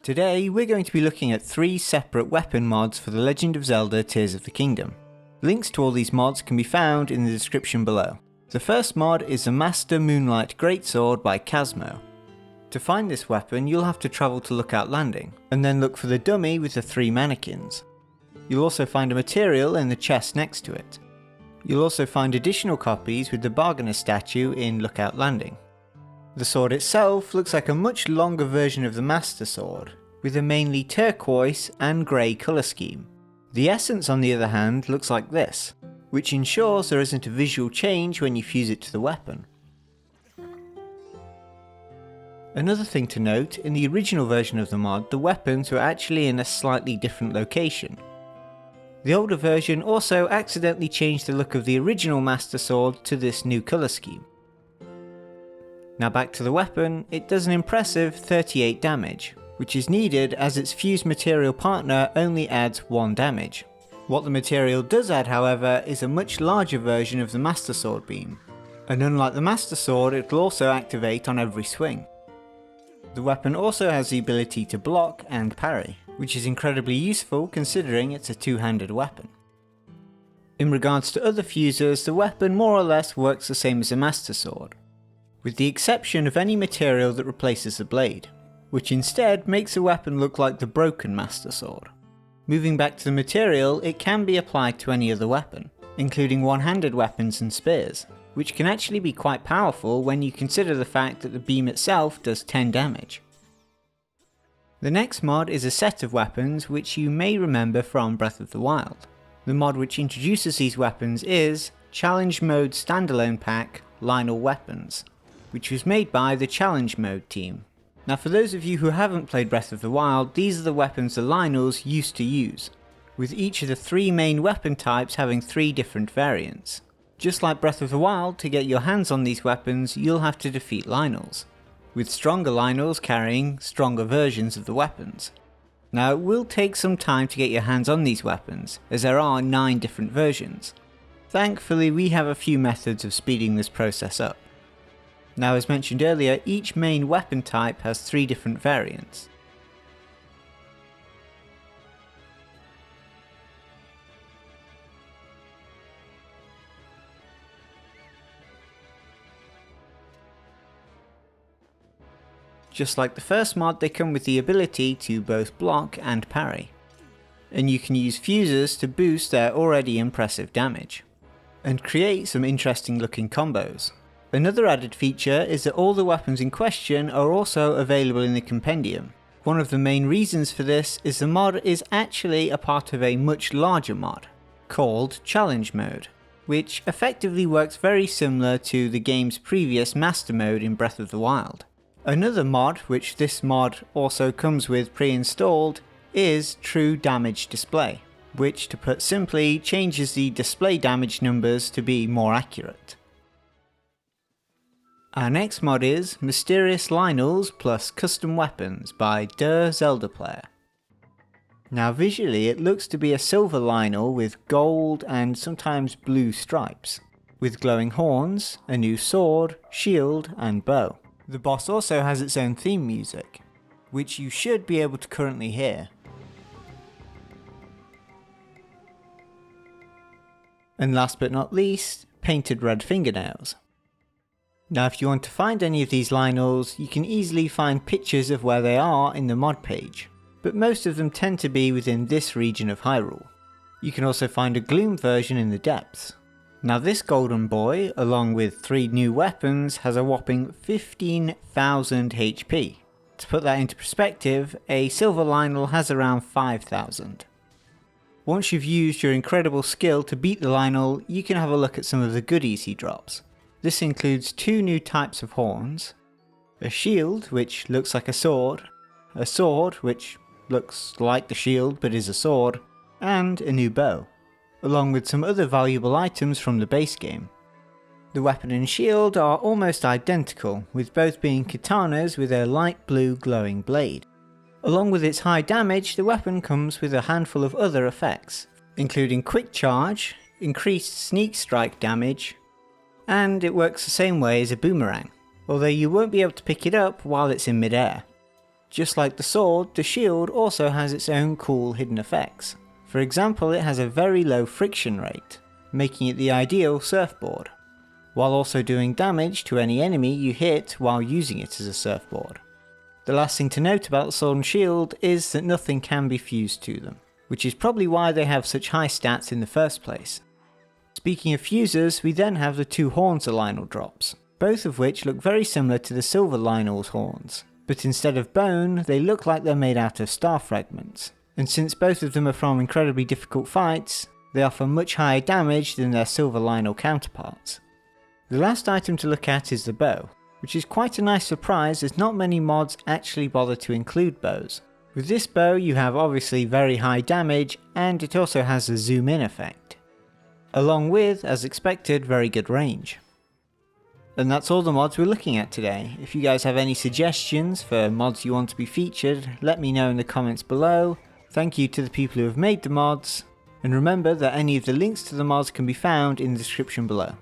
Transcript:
Today we're going to be looking at 3 separate weapon mods for the Legend of Zelda Tears of the Kingdom. Links to all these mods can be found in the description below. The first mod is the Master Moonlight Greatsword by Khazmo. To find this weapon you'll have to travel to Lookout Landing, and then look for the dummy with the 3 mannequins. You'll also find a material in the chest next to it. You'll also find additional copies with the Bargainer statue in Lookout Landing. The sword itself looks like a much longer version of the Master Sword, with a mainly turquoise and grey colour scheme. The essence on the other hand looks like this, which ensures there isn't a visual change when you fuse it to the weapon. Another thing to note, in the original version of the mod, the weapons were actually in a slightly different location. The older version also accidentally changed the look of the original Master Sword to this new colour scheme. Now back to the weapon, it does an impressive 38 damage, which is needed as its fused material partner only adds 1 damage. What the material does add however is a much larger version of the Master Sword beam, and unlike the Master Sword it will also activate on every swing. The weapon also has the ability to block and parry, which is incredibly useful considering it's a two-handed weapon. In regards to other fusers, the weapon more or less works the same as a Master Sword, with the exception of any material that replaces the blade, which instead makes the weapon look like the broken Master Sword. Moving back to the material, it can be applied to any other weapon, including one-handed weapons and spears, which can actually be quite powerful when you consider the fact that the beam itself does 10 damage. The next mod is a set of weapons which you may remember from Breath of the Wild. The mod which introduces these weapons is Challenge Mode Standalone Pack Lynel+, which was made by the Challenge Mode team. Now for those of you who haven't played Breath of the Wild, these are the weapons the Lynels used to use, with each of the 3 main weapon types having 3 different variants. Just like Breath of the Wild, to get your hands on these weapons you'll have to defeat Lynels, with stronger Lynels carrying stronger versions of the weapons. Now it will take some time to get your hands on these weapons, as there are 9 different versions. Thankfully we have a few methods of speeding this process up. Now as mentioned earlier, each main weapon type has 3 different variants. Just like the first mod, they come with the ability to both block and parry, and you can use fusers to boost their already impressive damage, and create some interesting looking combos. Another added feature is that all the weapons in question are also available in the compendium. One of the main reasons for this is the mod is actually a part of a much larger mod, called Challenge Mode, which effectively works very similar to the game's previous Master Mode in Breath of the Wild. Another mod, which this mod also comes with pre-installed, is True Damage Display, which to put simply changes the display damage numbers to be more accurate. Our next mod is Mysterious Lynels+Custom Weapons by Zelda Player. Now visually it looks to be a silver Lynel with gold and sometimes blue stripes, with glowing horns, a new sword, shield and bow. The boss also has its own theme music, which you should be able to currently hear. And last but not least, painted red fingernails. Now if you want to find any of these Lynels, you can easily find pictures of where they are in the mod page, but most of them tend to be within this region of Hyrule. You can also find a Gloom version in the depths. Now this golden boy, along with 3 new weapons, has a whopping 15,000 HP. To put that into perspective, a silver Lynel has around 5,000. Once you've used your incredible skill to beat the Lynel, you can have a look at some of the goodies he drops. This includes 2 new types of horns, a shield which looks like a sword which looks like the shield but is a sword, and a new bow, along with some other valuable items from the base game. The weapon and shield are almost identical, with both being katanas with a light blue glowing blade. Along with its high damage, the weapon comes with a handful of other effects, including quick charge, increased sneak strike damage, and it works the same way as a boomerang, although you won't be able to pick it up while it's in midair. Just like the sword, the shield also has its own cool hidden effects. For example, it has a very low friction rate, making it the ideal surfboard, while also doing damage to any enemy you hit while using it as a surfboard. The last thing to note about the sword and shield is that nothing can be fused to them, which is probably why they have such high stats in the first place. Speaking of fusers, we then have the two horns the Lynel drops, both of which look very similar to the silver Lynel's horns, but instead of bone, they look like they're made out of star fragments, and since both of them are from incredibly difficult fights, they offer much higher damage than their silver Lynel counterparts. The last item to look at is the bow, which is quite a nice surprise as not many mods actually bother to include bows. With this bow you have obviously very high damage, and it also has a zoom in effect, along with, as expected, very good range. And that's all the mods we're looking at today. If you guys have any suggestions for mods you want to be featured, let me know in the comments below. Thank you to the people who have made the mods, and remember that any of the links to the mods can be found in the description below.